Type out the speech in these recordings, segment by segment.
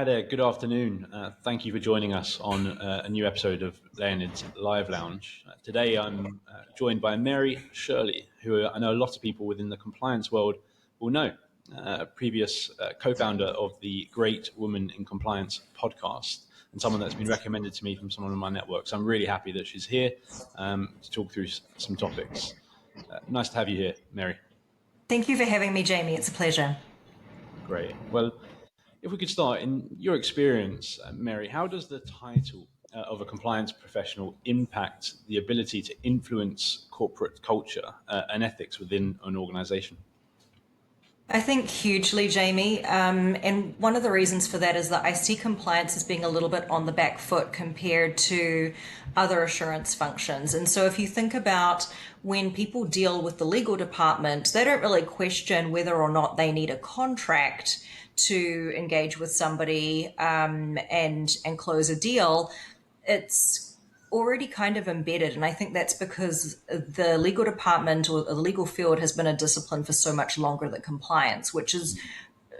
Hi there, good afternoon. Thank you for joining us on a new episode of Leonid's Live Lounge. Today I'm joined by Mary Shirley, who I know a lot of people within the compliance world will know, previous co-founder of the Great Woman in Compliance podcast, and someone that's been recommended to me from someone in my network. So I'm really happy that she's here to talk through some topics. Nice to have you here, Mary. Thank you for having me, Jamie. It's a pleasure. Great. Well, if we could start, in your experience, Mary, how does the title of a compliance professional impact the ability to influence corporate culture and ethics within an organization? I think hugely, Jamie. And one of the reasons for that is that I see compliance as being a little bit on the back foot compared to other assurance functions. And so if you think about when people deal with the legal department, they don't really question whether or not they need a contract to engage with somebody and close a deal. It's already kind of embedded. And I think that's because the legal department or the legal field has been a discipline for so much longer than compliance, which is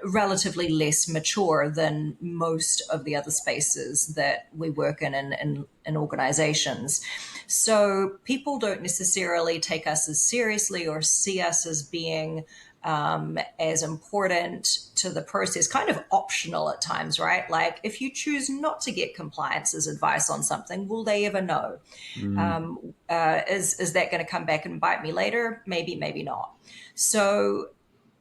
relatively less mature than most of the other spaces that we work in organizations. So people don't necessarily take us as seriously or see us as being as important to the process, kind of optional at times, right? Like if you choose not to get compliance's advice on something, will they ever know? Is that going to come back and bite me later? Maybe, maybe not. So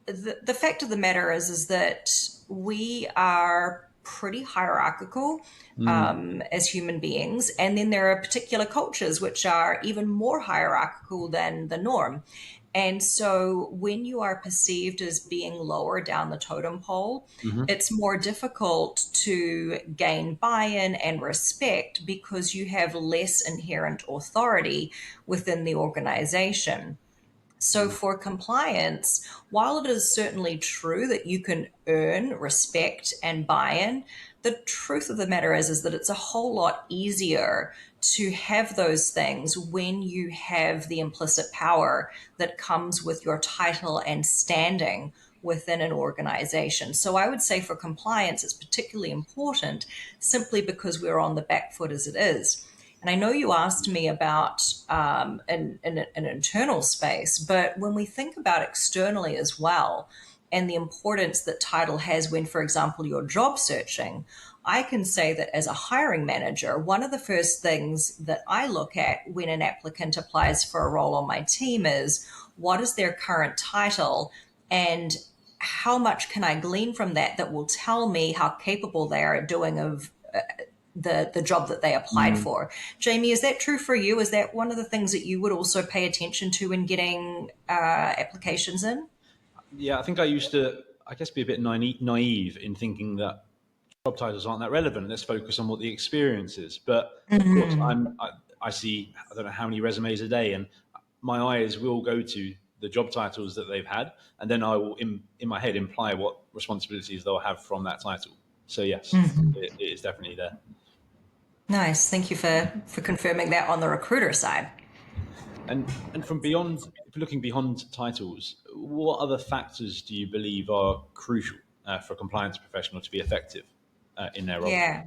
the fact of the matter is that we are pretty hierarchical as human beings. And then there are particular cultures which are even more hierarchical than the norm. And so when you are perceived as being lower down the totem pole, Mm-hmm. it's more difficult to gain buy-in and respect because you have less inherent authority within the organization. So for compliance, while it is certainly true that you can earn respect and buy-in, the truth of the matter is that it's a whole lot easier to have those things when you have the implicit power that comes with your title and standing within an organization. So I would say for compliance, it's particularly important simply because we're on the back foot as it is. And I know you asked me about an internal space, but when we think about externally as well, and the importance that title has when, for example, you're job searching, I can say that as a hiring manager, one of the first things that I look at when an applicant applies for a role on my team is what is their current title and how much can I glean from that will tell me how capable they are at doing of the job that they applied for. Jamie, is that true for you? Is that one of the things that you would also pay attention to in getting applications in? Yeah, I think I used to, I guess, be a bit naive in thinking that job titles aren't that relevant. Let's focus on what the experience is. But of course, I see, I don't know how many resumes a day, and my eyes will go to the job titles that they've had, and then I will, in my head, imply what responsibilities they'll have from that title. So yes, it is definitely there. Nice. Thank you for confirming that on the recruiter side. And from beyond, looking beyond titles, what other factors do you believe are crucial for a compliance professional to be effective in their role? Yeah.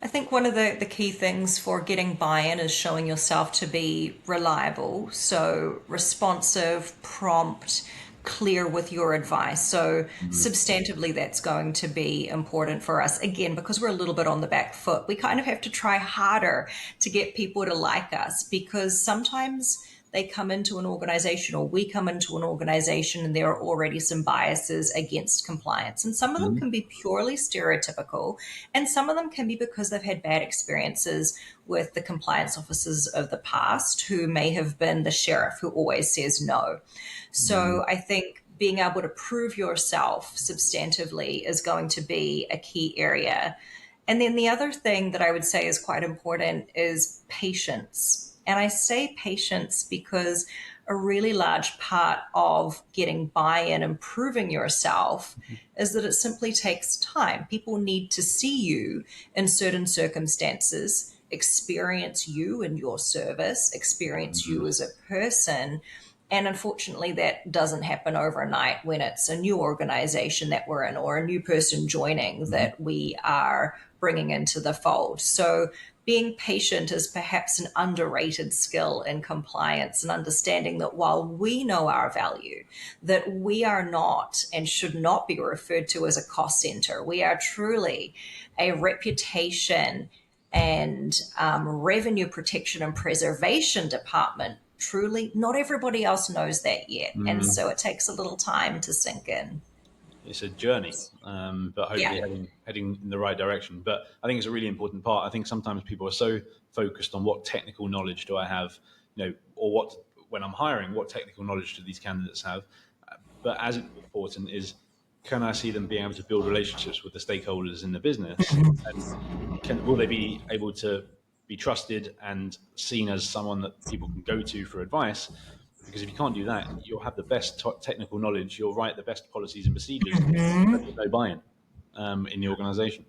I think one of the key things for getting buy-in is showing yourself to be reliable. So responsive, prompt, clear with your advice. So substantively, that's going to be important for us. Again, because we're a little bit on the back foot, we kind of have to try harder to get people to like us because sometimes they come into an organization or we come into an organization and there are already some biases against compliance. And some of them can be purely stereotypical, and some of them can be because they've had bad experiences with the compliance officers of the past who may have been the sheriff who always says no. So I think being able to prove yourself substantively is going to be a key area. And then the other thing that I would say is quite important is patience. And I say patience because a really large part of getting buy-in and proving yourself is that it simply takes time. People need to see you in certain circumstances, experience you and your service, experience you as a person, And unfortunately, that doesn't happen overnight when it's a new organization that we're in or a new person joining Mhm. that we are bringing into the fold. So, being patient is perhaps an underrated skill in compliance, and understanding that while we know our value, that we are not and should not be referred to as a cost center. We are truly a reputation and revenue protection and preservation department. Truly, not everybody else knows that yet. And Mm, so it takes a little time to sink in. it's a journey, but hopefully Yeah. heading in the right direction. But I think it's a really important part. I think sometimes people are so focused on what technical knowledge do I have, or what when I'm hiring, what technical knowledge do these candidates have? But as important is, can I see them being able to build relationships with the stakeholders in the business, and will they be able to be trusted and seen as someone that people can go to for advice? Because if you can't do that, you'll have the best technical knowledge, you'll write the best policies and procedures, but there's no buy-in in the organization.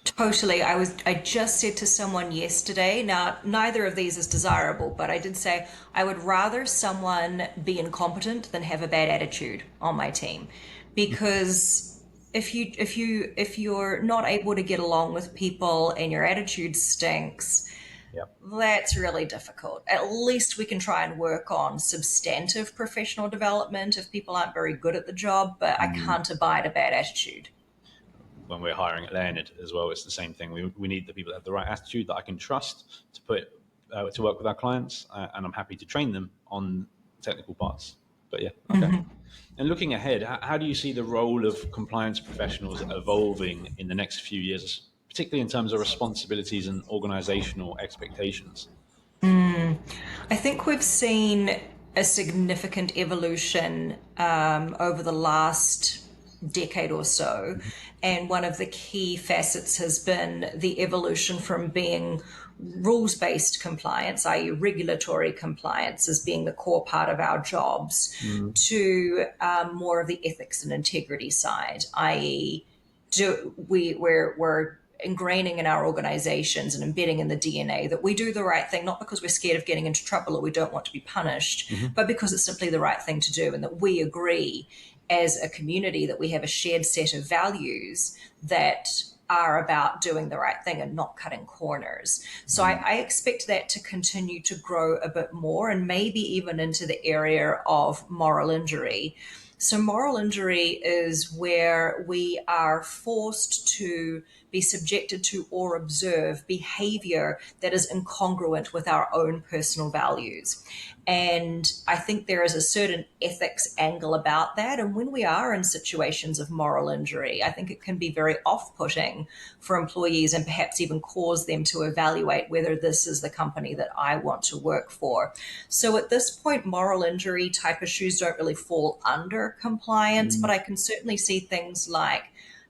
Totally. I just said to someone yesterday, now neither of these is desirable, but I did say I would rather someone be incompetent than have a bad attitude on my team. Because if you're not able to get along with people and your attitude stinks, Yeah. that's really difficult. At least we can try and work on substantive professional development if people aren't very good at the job, but I Mm. can't abide a bad attitude. When we're hiring at Leonid as well, it's the same thing. We need the people that have the right attitude that I can trust to work with our clients, and I'm happy to train them on technical parts. But yeah, okay. And looking ahead, how do you see the role of compliance professionals evolving in the next few years, particularly in terms of responsibilities and organizational expectations? I think we've seen a significant evolution over the last decade or so. And one of the key facets has been the evolution from being rules based compliance, i.e., regulatory compliance, as being the core part of our jobs, Mm. to more of the ethics and integrity side, i.e., we're ingraining in our organizations and embedding in the DNA that we do the right thing, not because we're scared of getting into trouble or we don't want to be punished, Hmm. but because it's simply the right thing to do, and that we agree as a community that we have a shared set of values that are about doing the right thing and not cutting corners. So I expect that to continue to grow a bit more, and maybe even into the area of moral injury. So, moral injury is where we are forced to be subjected to or observe behavior that is incongruent with our own personal values. And I think there is a certain ethics angle about that. And when we are in situations of moral injury, I think it can be very off putting for employees and perhaps even cause them to evaluate whether this is the company that I want to work for. So at this point, moral injury type issues don't really fall under compliance, but Mm. I can certainly see things like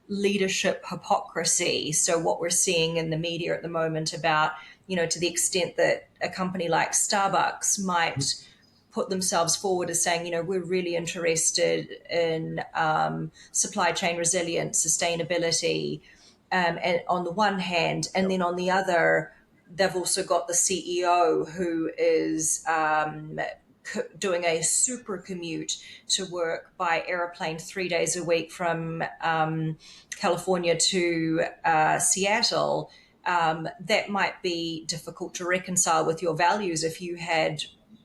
leadership hypocrisy. So what we're seeing in the media at the moment about, to the extent that a company like Starbucks might put themselves forward as saying, we're really interested in supply chain resilience, sustainability, and on the one hand, and Yep. then on the other, they've also got the CEO who is doing a super commute to work by airplane 3 days a week from California to Seattle. That might be difficult to reconcile with your values if you had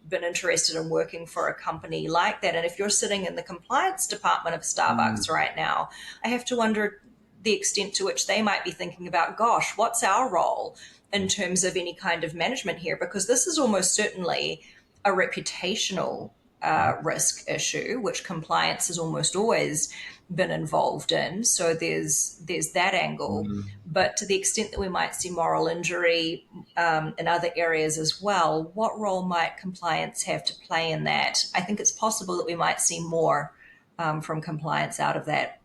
been interested in working for a company like that. And if you're sitting in the compliance department of Mm. Starbucks right now, I have to wonder the extent to which they might be thinking about, gosh, what's our role in Yeah. terms of any kind of management here? Because this is almost certainly a reputational risk issue, which compliance has almost always been involved in. So there's that angle. Mm. But to the extent that we might see moral injury in other areas as well, what role might compliance have to play in that? I think it's possible that we might see more from compliance out of that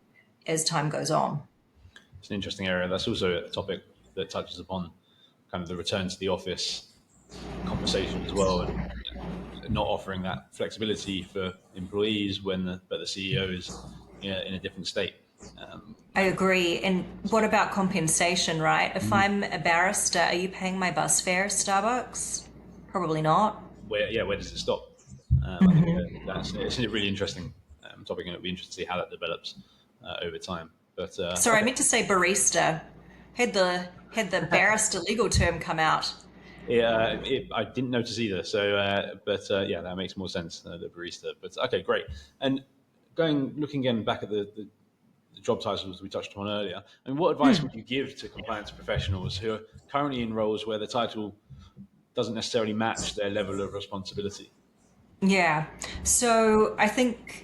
as time goes on. It's an interesting area. That's also a topic that touches upon kind of the return to the office conversation as well, and not offering that flexibility for employees but the CEO is in a different state. Um, I agree. And what about compensation, right? If mm. I'm a barrister, are you paying my bus fare, Starbucks? Probably not. Where does it stop? I think that's it's a really interesting topic, and it'll be interesting to see how that develops over time. But Sorry, I okay, meant to say barista. Had the barrister legal term come out. I didn't notice either. So, yeah, that makes more sense. The barista. But okay, great. And looking again back at the job titles we touched on earlier. I mean, what advice would you give to compliance professionals who are currently in roles where the title doesn't necessarily match their level of responsibility? Yeah. So I think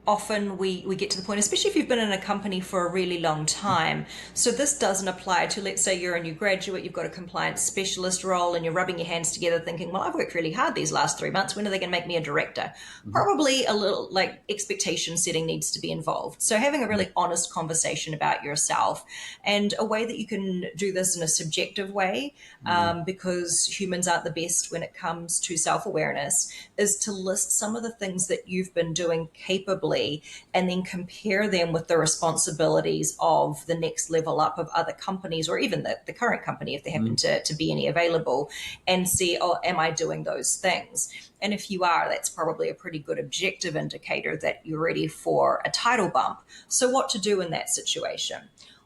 often we get to the point, especially if you've been in a company for a really long time. So this doesn't apply to, let's say you're a new graduate, you've got a compliance specialist role and you're rubbing your hands together thinking, well, I've worked really hard these last 3 months. When are they going to make me a director? Hmm. Probably a little like expectation setting needs to be involved. So having a really honest conversation about yourself, and a way that you can do this in a subjective way, because humans aren't the best when it comes to self-awareness, is to list some of the things that you've been doing capably and then compare them with the responsibilities of the next level up of other companies, or even the current company if there happen to be any available, and see, oh, am I doing those things? And if you are, that's probably a pretty good objective indicator that you're ready for a title bump. So what to do in that situation?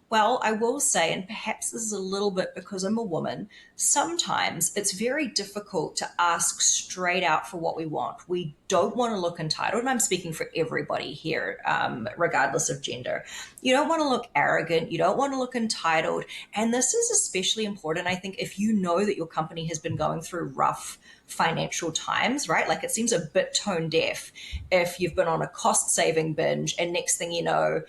Well, I will say, and perhaps this is a little bit because I'm a woman, sometimes it's very difficult to ask straight out for what we want. We don't want to look entitled, and I'm speaking for everybody here, regardless of gender. You don't want to look arrogant, you don't want to look entitled. And this is especially important, I think, if you know that your company has been going through rough financial times, right? Like it seems a bit tone deaf if you've been on a cost saving binge and next thing you know,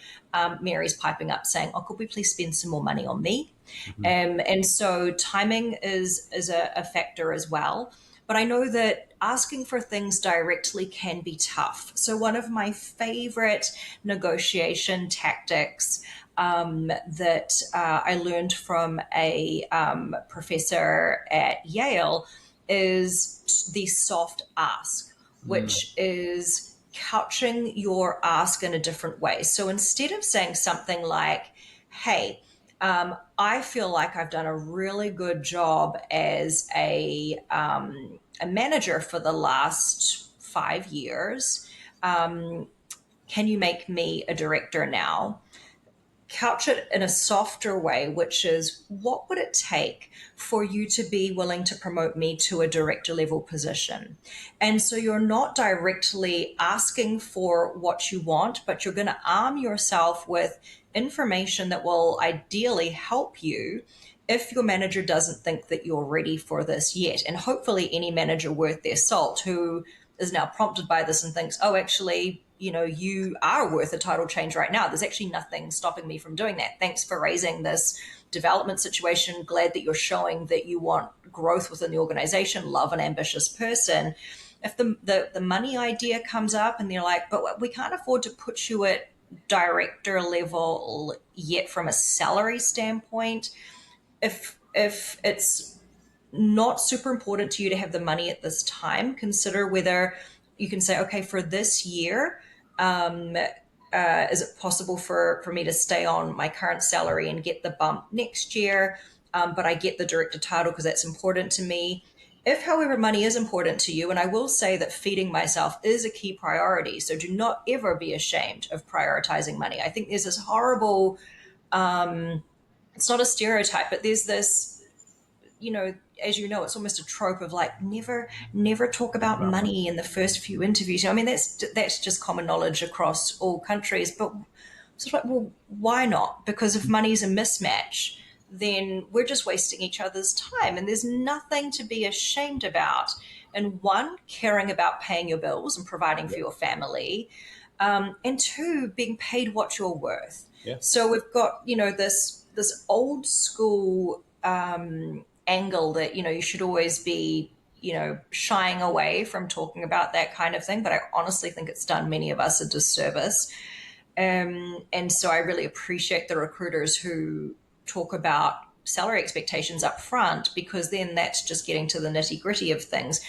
Mary's piping up saying, oh, could we please spend some more money on me? Hmm. And so timing is a factor as well. But I know that asking for things directly can be tough. So, one of my favorite negotiation tactics that I learned from a professor at Yale is the soft ask, which is couching your ask in a different way. So instead of saying something like, hey, I feel like I've done a really good job as a manager for the last 5 years. Can you make me a director now? Couch it in a softer way, which is, what would it take for you to be willing to promote me to a director level position? And so you're not directly asking for what you want, but you're going to arm yourself with information that will ideally help you if your manager doesn't think that you're ready for this yet. And hopefully, any manager worth their salt who is now prompted by this and thinks, oh, actually, you are worth a title change right now. There's actually nothing stopping me from doing that. Thanks for raising this development situation. Glad that you're showing that you want growth within the organization. Love an ambitious person. If the money idea comes up and they're like, but we can't afford to put you at director level yet from a salary standpoint, if it's not super important to you to have the money at this time, consider whether you can say, okay, for this year, is it possible for me to stay on my current salary and get the bump next year? But I get the director title because that's important to me. If, however, money is important to you, and I will say that feeding myself is a key priority, so do not ever be ashamed of prioritizing money. I think there's this horrible, it's not a stereotype, but there's this, as you know, it's almost a trope of like never talk Talk about about money. money in the first few interviews. I mean, that's just common knowledge across all countries. But sort of like, well, why not? Because if money's a mismatch, then we're just wasting each other's time, and there's nothing to be ashamed about. And one, caring about paying your bills and providing for Yeah. your family, and two, being paid what you're worth. Yeah. So we've got this old school angle that you should always be shying away from talking about that kind of thing, but I honestly think it's done many of us a disservice. And so I really appreciate the recruiters who talk about salary expectations up front, because then that's just getting to the nitty gritty of things.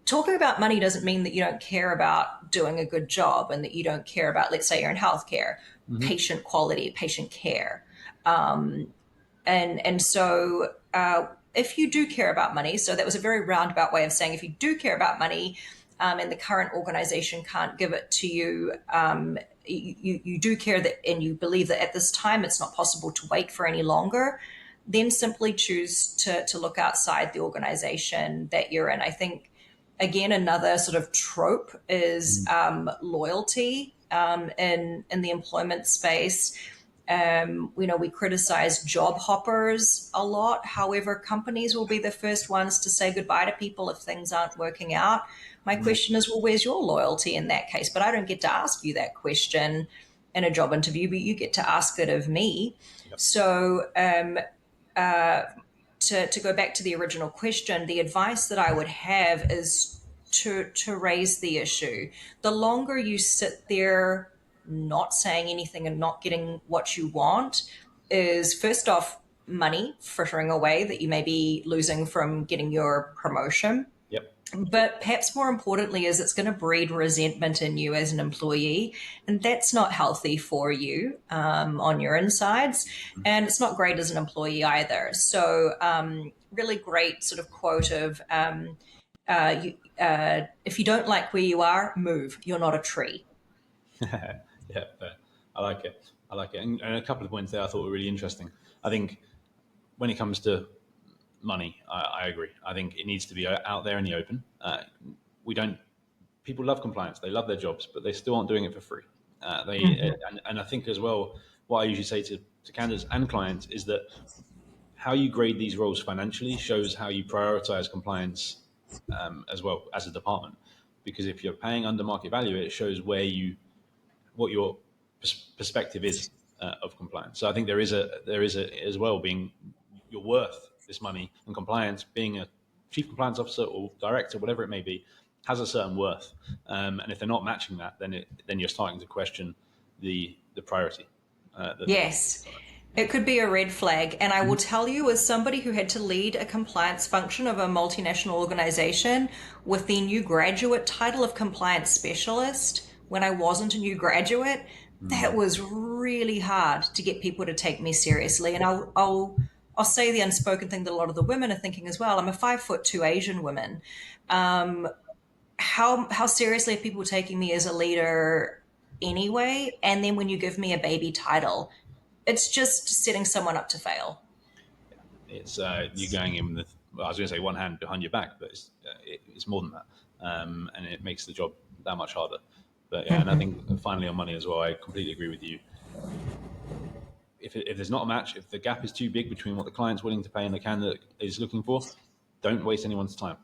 Talking about money doesn't mean that you don't care about doing a good job and that you don't care about, let's say you're in healthcare, Hmm. patient quality, patient care. And so if you do care about money, so that was a very roundabout way of saying if you do care about money, and the current organization can't give it to you, you do care that, and you believe that at this time it's not possible to wait for any longer, then simply choose to look outside the organization that you're in. I think, again, another sort of trope is loyalty in the employment space. We criticize job hoppers a lot. However, companies will be the first ones to say goodbye to people if things aren't working out. My question is, well, where's your loyalty in that case? But I don't get to ask you that question in a job interview, but you get to ask it of me. Yep. So, to go back to the original question, the advice that I would have is to raise the issue. The longer you sit there not saying anything and not getting what you want is, first off, money frittering away that you may be losing from getting your promotion. Yep. But perhaps more importantly is it's going to breed resentment in you as an employee, and that's not healthy for you on your insides, and it's not great as an employee either. So really great sort of quote of if you don't like where you are, move. You're not a tree. Yeah, fair. I like it. I like it. And a couple of points there I thought were really interesting. I think when it comes to money, I agree. I think it needs to be out there in the open. We don't. People love compliance. They love their jobs, but they still aren't doing it for free. And I think as well, what I usually say to candidates and clients is that how you grade these roles financially shows how you prioritize compliance as well as a department. Because if you're paying under market value, it shows what your perspective is of compliance. So I think there is a as well, being you're worth this money, and compliance, being a chief compliance officer or director, whatever it may be, has a certain worth. And if they're not matching that, then you're starting to question the priority. Yes. It could be a red flag. And I will tell you, as somebody who had to lead a compliance function of a multinational organization with the new graduate title of compliance specialist, when I wasn't a new graduate, that was really hard to get people to take me seriously. And I'll say the unspoken thing that a lot of the women are thinking as well. I'm a 5'2" Asian woman. How seriously are people taking me as a leader anyway? And then when you give me a baby title, it's just setting someone up to fail. It's you going in with, well, I was going to say one hand behind your back, but it's more than that, and it makes the job that much harder. But yeah, and I think finally on money as well, I completely agree with you. If there's not a match, if the gap is too big between what the client's willing to pay and the candidate is looking for, don't waste anyone's time.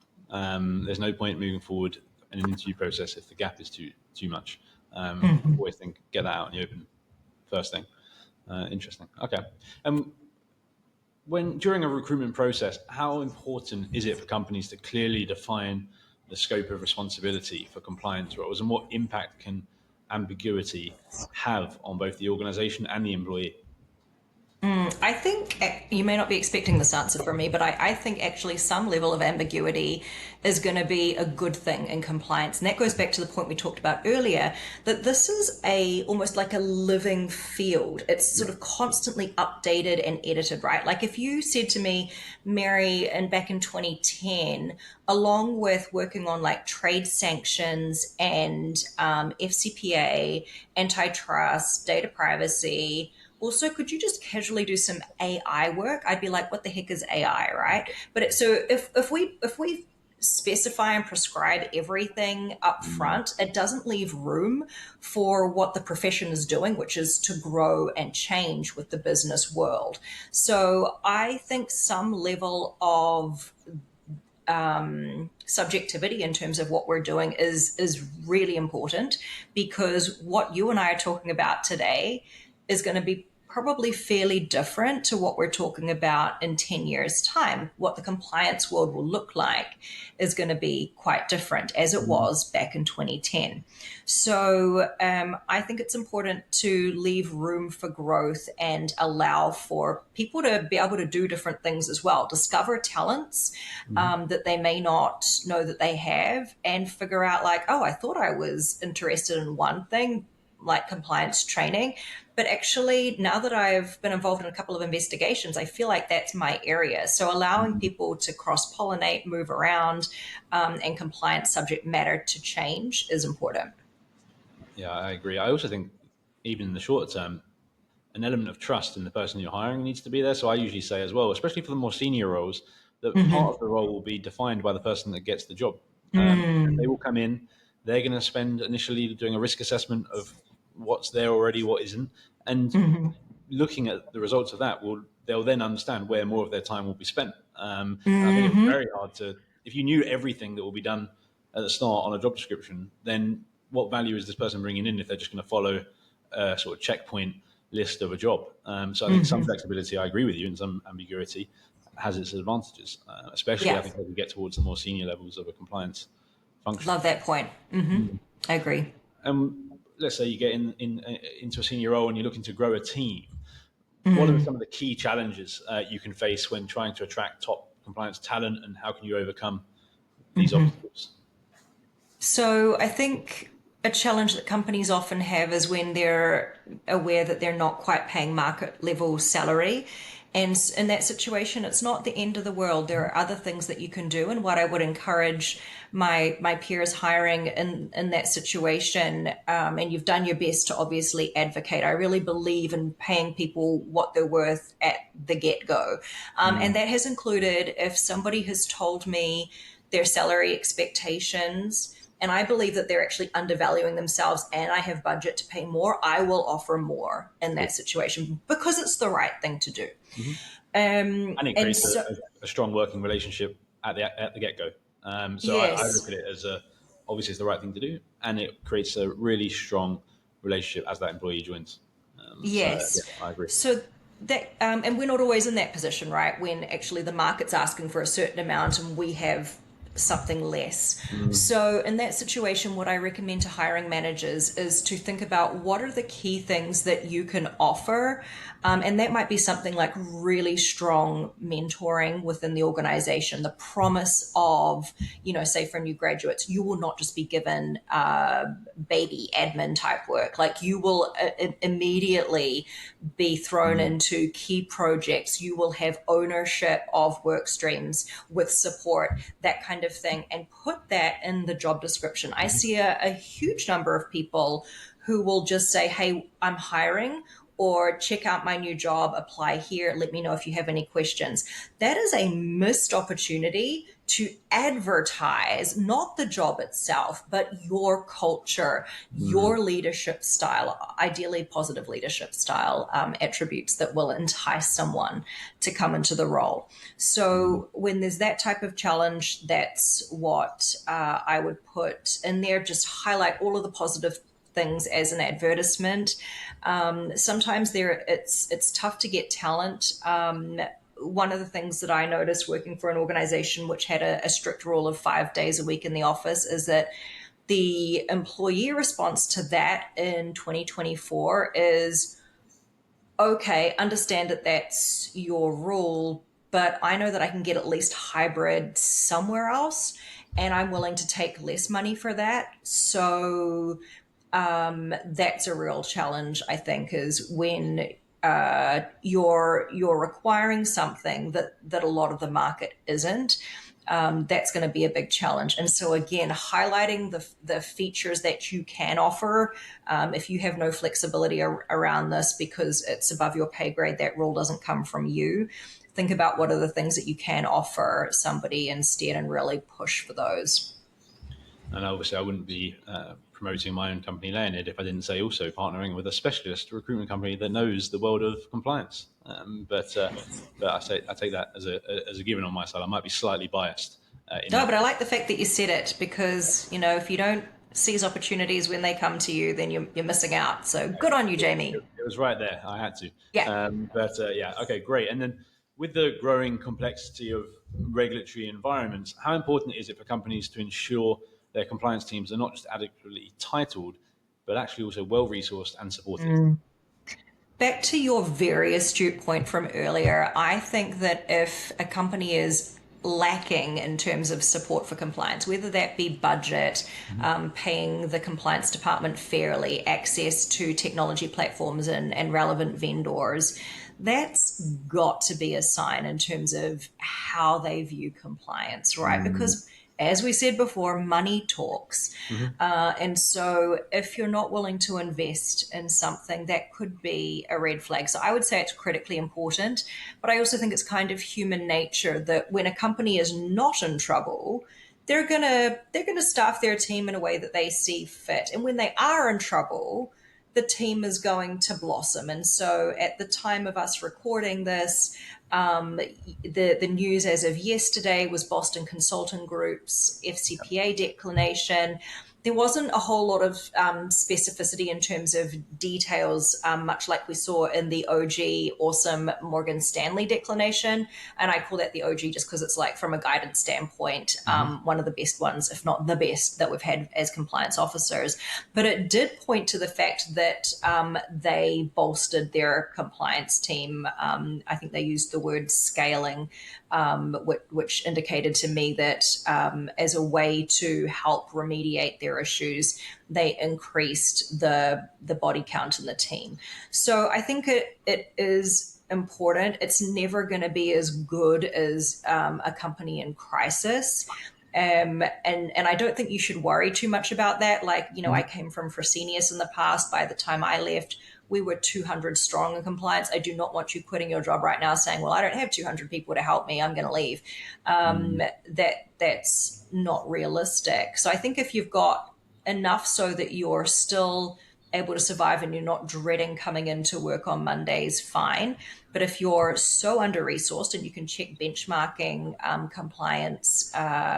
There's no point moving forward in an interview process if the gap is too much. Always think, get that out in the open first thing. Interesting. Okay. When during a recruitment process, how important is it for companies to clearly define the scope of responsibility for compliance roles, and what impact can ambiguity have on both the organization and the employee? I think you may not be expecting this answer from me, but I think actually some level of ambiguity is going to be a good thing in compliance. And that goes back to the point we talked about earlier, that this is almost like a living field. It's sort of constantly updated and edited, right? Like if you said to me, Mary, and back in 2010, along with working on like trade sanctions and FCPA, antitrust, data privacy, also, could you just casually do some AI work? I'd be like, what the heck is AI, right? But so if we specify and prescribe everything up front, it doesn't leave room for what the profession is doing, which is to grow and change with the business world. So I think some level of subjectivity in terms of what we're doing is really important, because what you and I are talking about today is going to be probably fairly different to what we're talking about in 10 years' time. What the compliance world will look like is going to be quite different as it was back in 2010. So I think it's important to leave room for growth and allow for people to be able to do different things as well, discover talents that they may not know that they have, and figure out like, oh, I thought I was interested in one thing, like compliance training. But actually, now that I've been involved in a couple of investigations, I feel like that's my area. So allowing people to cross pollinate, move around, and compliance subject matter to change is important. Yeah, I agree. I also think even in the shorter term, an element of trust in the person you're hiring needs to be there. So I usually say as well, especially for the more senior roles, that part of the role will be defined by the person that gets the job. They will come in, they're going to spend initially doing a risk assessment of what's there already, what isn't, and looking at the results of that, they'll then understand where more of their time will be spent. And I think it's very hard to, if you knew everything that will be done at the start on a job description, then what value is this person bringing in if they're just going to follow a sort of checkpoint list of a job? So I think some flexibility, I agree with you, and some ambiguity has its advantages, especially I Yeah, think as we get towards the more senior levels of a compliance function. love that point. I agree. Let's say you get into a senior role and you're looking to grow a team. What are some of the key challenges you can face when trying to attract top compliance talent, and how can you overcome these obstacles? So I think a challenge that companies often have is when they're aware that they're not quite paying market level salary. And in that situation, it's not the end of the world. There are other things that you can do. And what I would encourage my peers hiring in that situation, and you've done your best to obviously advocate. I really believe in paying people what they're worth at the get go. And that has included if somebody has told me their salary expectations and I believe that they're actually undervaluing themselves and I have budget to pay more, I will offer more in that Good. situation because it's the right thing to do. Hmm. And it And creates so, a strong working relationship at the get go. So I look yes, at it as obviously it's the right thing to do, and it creates a really strong relationship as that employee joins. Yeah, yes. I agree. So that, and we're not always in that position, right? When actually the market's asking for a certain amount and we have something less. Mm, So, in that situation, what I recommend to hiring managers is to think about what are the key things that you can offer. And that might be something like really strong mentoring within the organization, the promise of, say for new graduates, you will not just be given baby admin type work. Like you will immediately be thrown mm, into key projects. You will have ownership of work streams with support, that kind of thing, and put that in the job description. I mhm. see a huge number of people who will just say, hey, I'm hiring, or check out my new job, apply here, let me know if you have any questions. That is a missed opportunity to advertise not the job itself, but your culture, Mm, your leadership style, ideally positive leadership style attributes that will entice someone to come into the role. mm, So when there's that type of challenge, that's what I would put in there. Just highlight all of the positive things as an advertisement. Sometimes it's tough to get talent. One of the things that I noticed working for an organization which had a strict rule of 5 days a week in the office is that the employee response to that in 2024 is okay, understand that that's your rule, but I know that I can get at least hybrid somewhere else, and I'm willing to take less money for that. So that's a real challenge, I think, is when you're requiring something that a lot of the market isn't. That's going to be a big challenge. And so again, highlighting the features that you can offer. If you have no flexibility around this because it's above your pay grade, that rule doesn't come from you. Think about what are the things that you can offer somebody instead and really push for those. And obviously, I wouldn't be promoting my own company, Leonid, if I didn't say also partnering with a specialist recruitment company that knows the world of compliance. But I take that as a given on my side. I might be slightly biased in No, that. but I like the fact that you said it because, if you don't seize opportunities when they come to you, then you're missing out. So good on you, Jamie. It was right there. I had to. Yeah. Yeah, okay, great. And then with the growing complexity of regulatory environments, how important is it for companies to ensure their compliance teams are not just adequately titled, but actually also well resourced and supported? Back to your very astute point from earlier, I think that if a company is lacking in terms of support for compliance, whether that be budget, paying the compliance department fairly, access to technology platforms and relevant vendors. That's got to be a sign in terms of how they view compliance, right? Mm-hmm. Because as we said before, money talks. And so if you're not willing to invest in something, that could be a red flag. So I would say it's critically important, but I also think it's kind of human nature that when a company is not in trouble, they're gonna staff their team in a way that they see fit. And when they are in trouble, the team is going to blossom. And so at the time of us recording this, the news as of yesterday was Boston Consulting Group's FCPA declination. There wasn't a whole lot of specificity in terms of details, much like we saw in the OG awesome Morgan Stanley declination. And I call that the OG just because it's like, from a guidance standpoint, one of the best ones, if not the best, that we've had as compliance officers. But it did point to the fact that they bolstered their compliance team. I think they used the word scaling, which indicated to me that as a way to help remediate their issues, they increased the body count in the team. So I think it is important. It's never going to be as good as a company in crisis. And I don't think you should worry too much about that. Like, I came from Fresenius in the past. By the time I left, we were 200 strong in compliance. I do not want you quitting your job right now saying, well, I don't have 200 people to help me, I'm going to leave. That's not realistic. So I think if you've got enough so that you're still able to survive and you're not dreading coming into work on Mondays, fine. But if you're so under resourced, and you can check benchmarking compliance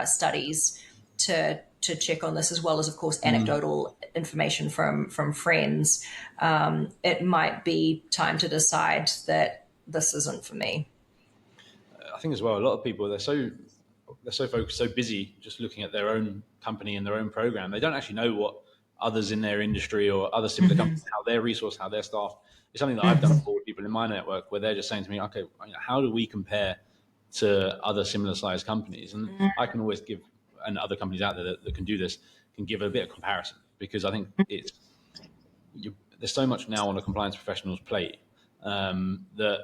studies to check on this, as well as, of course, anecdotal information from friends, it might be time to decide that this isn't for me. I think as well, a lot of people, they're so focused, so busy just looking at their own company and their own program. They don't actually know what others in their industry or other similar companies, how they're resourced, how they're staffed. It's something that I've done for people in my network, where they're just saying to me, okay, how do we compare to other similar sized companies? And I can always give, and other companies out there that can do this, can give a bit of comparison, because I think there's so much now on a compliance professional's plate, that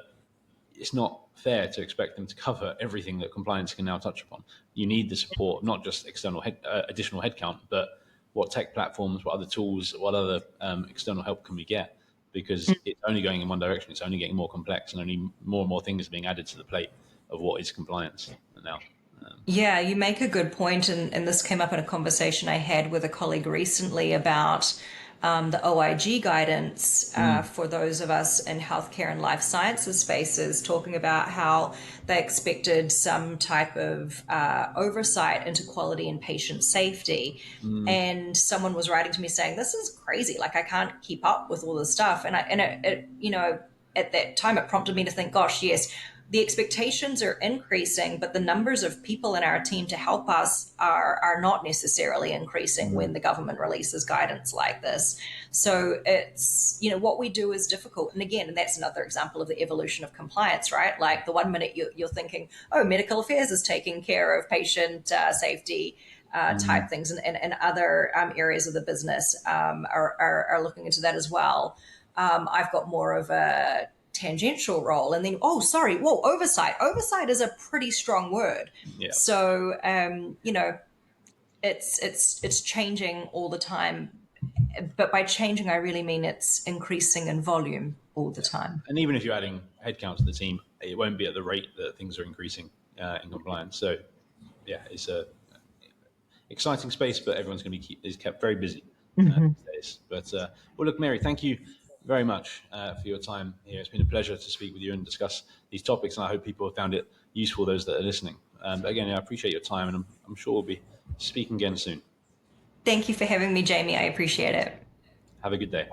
it's not fair to expect them to cover everything that compliance can now touch upon. You need the support, not just additional headcount, but what tech platforms, what other tools, what other external help can we get? Because it's only going in one direction. It's only getting more complex, and only more and more things are being added to the plate of what is compliance now. Yeah, you make a good point, and this came up in a conversation I had with a colleague recently about the OIG guidance for those of us in healthcare and life sciences spaces, talking about how they expected some type of oversight into quality and patient safety. And someone was writing to me saying, "This is crazy. Like, I can't keep up with all this stuff." And at that time, it prompted me to think, "Gosh, yes." The expectations are increasing, but the numbers of people in our team to help us are not necessarily increasing when the government releases guidance like this. So it's, what we do is difficult. And again, and that's another example of the evolution of compliance, right? Like, the one minute you're thinking, oh, medical affairs is taking care of patient safety type things, and other areas of the business are looking into that as well. I've got more of a tangential role, and then oversight is a pretty strong word. Yeah. So it's changing all the time, but by changing I really mean it's increasing in volume all the time. And even if you're adding headcount to the team, it won't be at the rate that things are increasing in compliance. So yeah, it's a exciting space, but everyone's going to is kept very busy these days. But well, look, Mary, thank you very much for your time here. It's been a pleasure to speak with you and discuss these topics, and I hope people have found it useful, those that are listening. But again, I appreciate your time, and I'm sure we'll be speaking again soon. Thank you for having me, Jamie. I appreciate it. Have a good day.